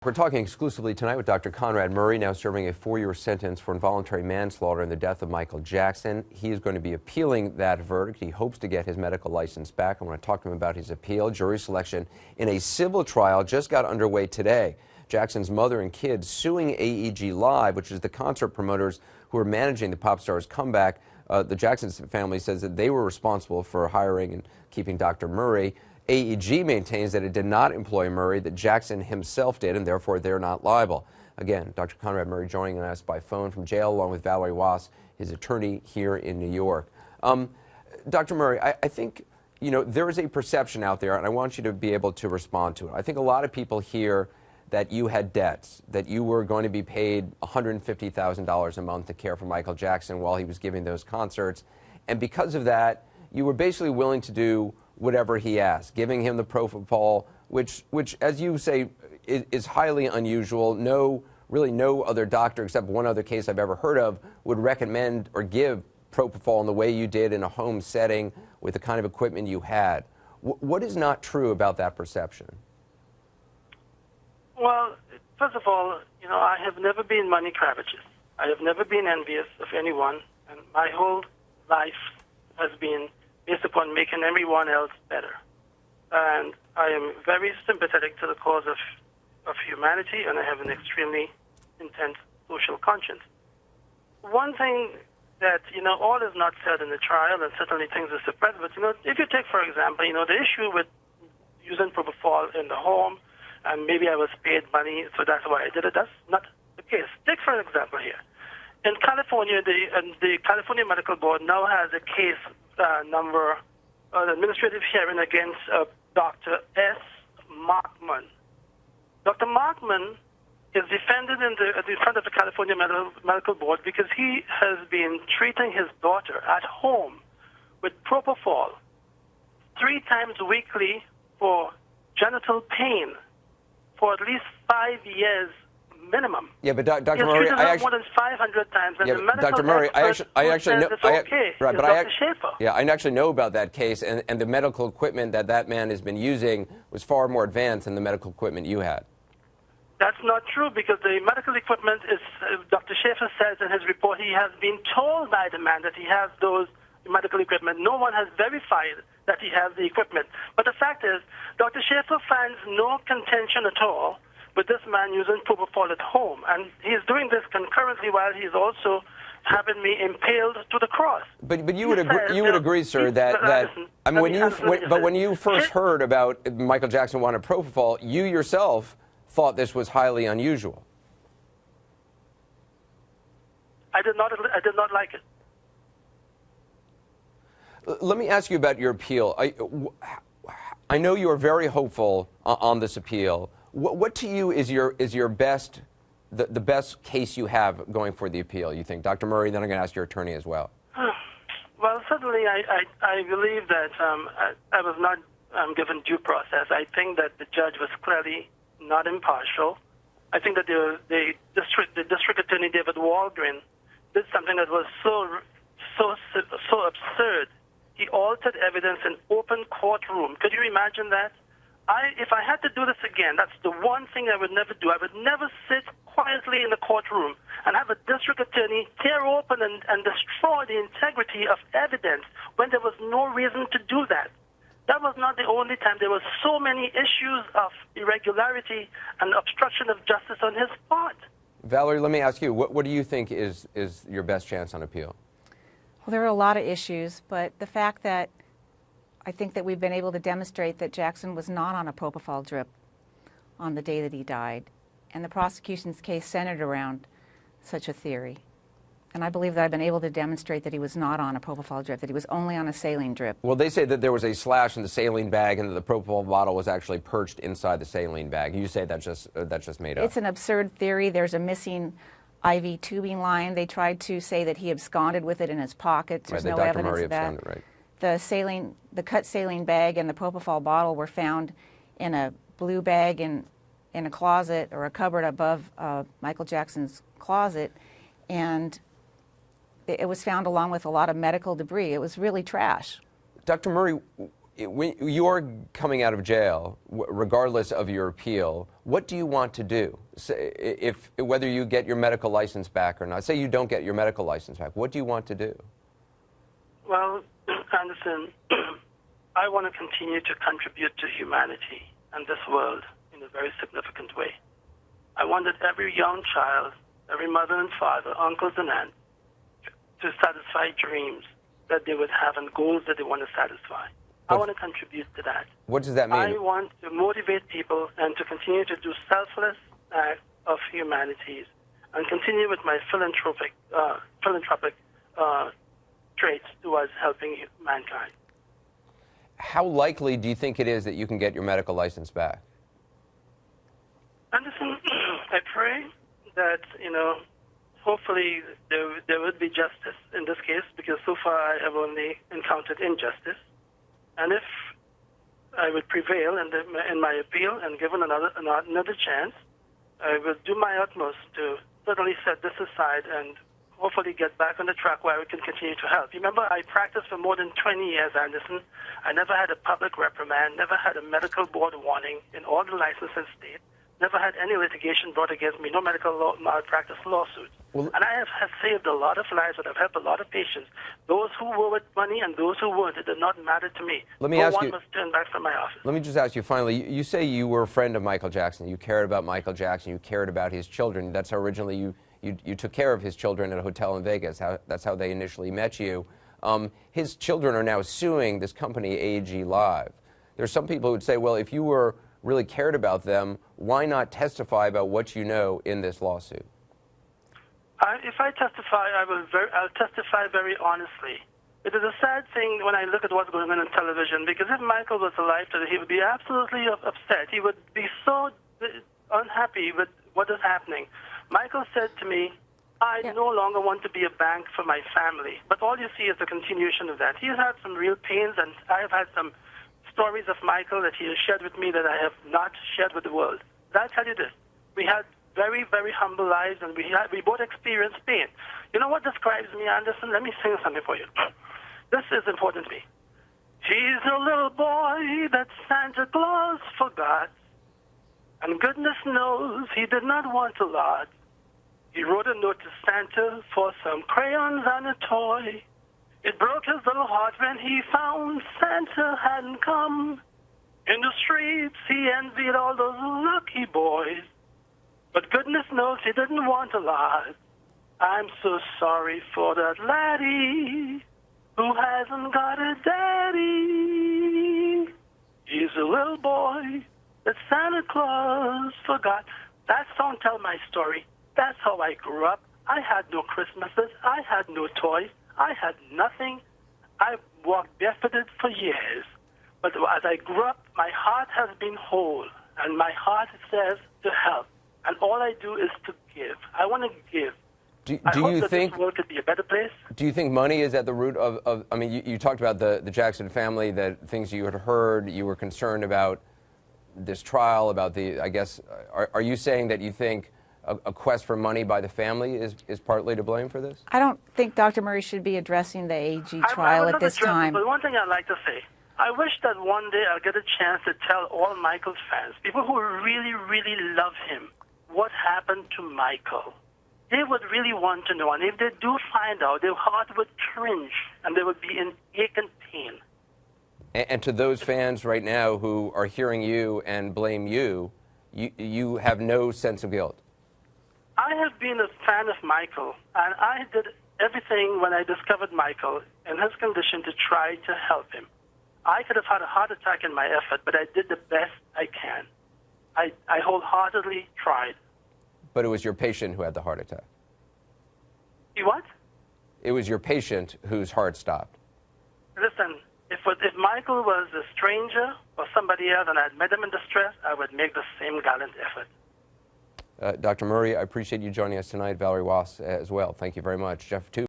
We're talking exclusively tonight with Dr. Conrad Murray, now serving a 4-year sentence for involuntary manslaughter in the death of Michael Jackson. He is going to be appealing that verdict. He hopes to get his medical license back. I want to talk to him about his appeal. Jury selection in a civil trial just got underway today. Jackson's mother and kids suing AEG Live, which is the concert promoters who are managing the pop star's comeback. The Jackson family says that they were responsible for hiring and keeping Dr. Murray. AEG maintains that it did not employ Murray, that Jackson himself did, and therefore they're not liable. Again, Dr. Conrad Murray joining us by phone from jail, along with Valerie Wass, his attorney here in New York. Dr. Murray, I think, there is a perception out there, and I want you to be able to respond to it. I think a lot of people hear that you had debts, that you were going to be paid $150,000 a month to care for Michael Jackson while he was giving those concerts, and because of that, you were basically willing to do whatever he asked, giving him the propofol, which, as you say, is highly unusual. Really no other doctor, except one other case I've ever heard of, would recommend or give propofol in the way you did in a home setting with the kind of equipment you had. What is not true about that perception? Well, first of all, I have never been money covetous. I have never been envious of anyone, and my whole life has been based upon making everyone else better. And I am very sympathetic to the cause of humanity, and I have an extremely intense social conscience. One thing that, all is not said in the trial, and certainly things are suppressed, but, if you take, for example, the issue with using propofol in the home, and maybe I was paid money, so that's why I did it, that's not the case. Take, for example, here. In California, the California Medical Board now has a case number, administrative hearing against Dr. S. Markman. Dr. Markman is defended in front of the California Medical Board because he has been treating his daughter at home with propofol 3 times weekly for genital pain for at least 5 years minimum. Yeah, but Dr. Murray, I actually more than 500 times. And yeah, the medical Dr. Murray, I actually know. Okay, right, but Dr. Schaefer. Yeah, I actually know about that case, and the medical equipment that man has been using was far more advanced than the medical equipment you had. That's not true, because the medical equipment is, Dr. Schaefer says in his report, he has been told by the man that he has those medical equipment. No one has verified that he has the equipment. But the fact is, Dr. Schaefer finds no contention at all with this man using propofol at home. And he's doing this concurrently while he's also having me impaled to the cross. But you would agree, sir, when you first heard about Michael Jackson wanted propofol, you yourself thought this was highly unusual. I did not like it. Let me ask you about your appeal. I know you are very hopeful on this appeal. What to you is your best, the best case you have going for the appeal, you think? Dr. Murray, then I'm going to ask your attorney as well. Well, certainly I believe that I was not given due process. I think that the judge was clearly not impartial. I think that the district attorney, David Waldron, did something that was so absurd. He altered evidence in open courtroom. Could you imagine that? If I had to do this again, that's the one thing I would never do. I would never sit quietly in the courtroom and have a district attorney tear open and destroy the integrity of evidence when there was no reason to do that. That was not the only time. There were so many issues of irregularity and obstruction of justice on his part. Valerie, let me ask you, what do you think is your best chance on appeal? Well, there are a lot of issues, but the fact that I think that we've been able to demonstrate that Jackson was not on a propofol drip on the day that he died, and the prosecution's case centered around such a theory. And I believe that I've been able to demonstrate that he was not on a propofol drip, that he was only on a saline drip. Well, they say that there was a slash in the saline bag and that the propofol bottle was actually perched inside the saline bag. You say that's just made up. It's an absurd theory. There's a missing IV tubing line. They tried to say that he absconded with it in his pockets. There's no evidence of that. Right. The cut saline bag and the propofol bottle were found in a blue bag in a closet or a cupboard above Michael Jackson's closet, and it was found along with a lot of medical debris. It was really trash. Dr. Murray, when you're coming out of jail, regardless of your appeal, what do you want to do? Whether you get your medical license back or not, say you don't get your medical license back, what do you want to do? Well, Anderson, I want to continue to contribute to humanity and this world in a very significant way. I want that every young child, every mother and father, uncles and aunts, to satisfy dreams that they would have and goals that they want to satisfy. I want to contribute to that. What does that mean? I want to motivate people and to continue to do selfless acts of humanities and continue with my philanthropic traits towards helping mankind. How likely do you think it is that you can get your medical license back? Anderson, I pray that, hopefully there would be justice in this case, because so far I have only encountered injustice. And if I would prevail in my appeal and given another chance, I will do my utmost to certainly set this aside and hopefully get back on the track where we can continue to help. Remember, I practiced for more than 20 years, Anderson. I never had a public reprimand, never had a medical board warning in all the licensed states, never had any litigation brought against me, no medical malpractice lawsuits. Well, and I have saved a lot of lives and I've helped a lot of patients. Those who were with money and those who weren't, it did not matter to me. No one must turn back from my office. Let me just ask you finally, you say you were a friend of Michael Jackson. You cared about Michael Jackson. You cared about his children. That's how originally you took care of his children at a hotel in Vegas. That's how they initially met you. His children are now suing this company, AG Live. There's some people who would say, well, if you were really cared about them, why not testify about what you know in this lawsuit? If I testify, I'll testify very honestly. It is a sad thing when I look at what's going on television, because if Michael was alive today, he would be absolutely upset. He would be so unhappy with what is happening. Michael said to me, I no longer want to be a bank for my family. But all you see is the continuation of that. He has had some real pains, and I have had some stories of Michael that he has shared with me that I have not shared with the world. But I'll tell you this. We had very, very humble lives, and we both experienced pain. You know what describes me, Anderson? Let me sing something for you. This is important to me. He's a little boy that Santa Claus forgot, and goodness knows he did not want a lot. He wrote a note to Santa for some crayons and a toy. It broke his little heart when he found Santa hadn't come. In the streets, he envied all those lucky boys. But goodness knows he didn't want a lot. I'm so sorry for that laddie who hasn't got a daddy. He's a little boy that Santa Claus forgot. That song tells my story. That's how I grew up. I had no Christmases. I had no toys. I had nothing. I walked barefooted for years. But as I grew up, my heart has been whole, and my heart says to help. And all I do is to give. I want to give. I hope that this world could be a better place. Do you think money is at the root of I mean, you talked about the Jackson family, that things you had heard, you were concerned about this trial, about I guess, are you saying that you think a quest for money by the family is partly to blame for this? I don't think Dr. Murray should be addressing the AG trial at this time. But one thing I'd like to say, I wish that one day I'll get a chance to tell all Michael's fans, people who really, really love him, what happened to Michael. They would really want to know, and if they do find out, their heart would cringe, and they would be in ache and pain. And to those fans right now who are hearing you and blame you, you have no sense of guilt. I have been a fan of Michael, and I did everything when I discovered Michael in his condition to try to help him. I could have had a heart attack in my effort, but I did the best I can. I wholeheartedly tried. But it was your patient who had the heart attack. You what? It was your patient whose heart stopped. Listen, if Michael was a stranger or somebody else and I had met him in distress, I would make the same gallant effort. Dr. Murray, I appreciate you joining us tonight. Valerie Wass as well. Thank you very much. Jeff, too.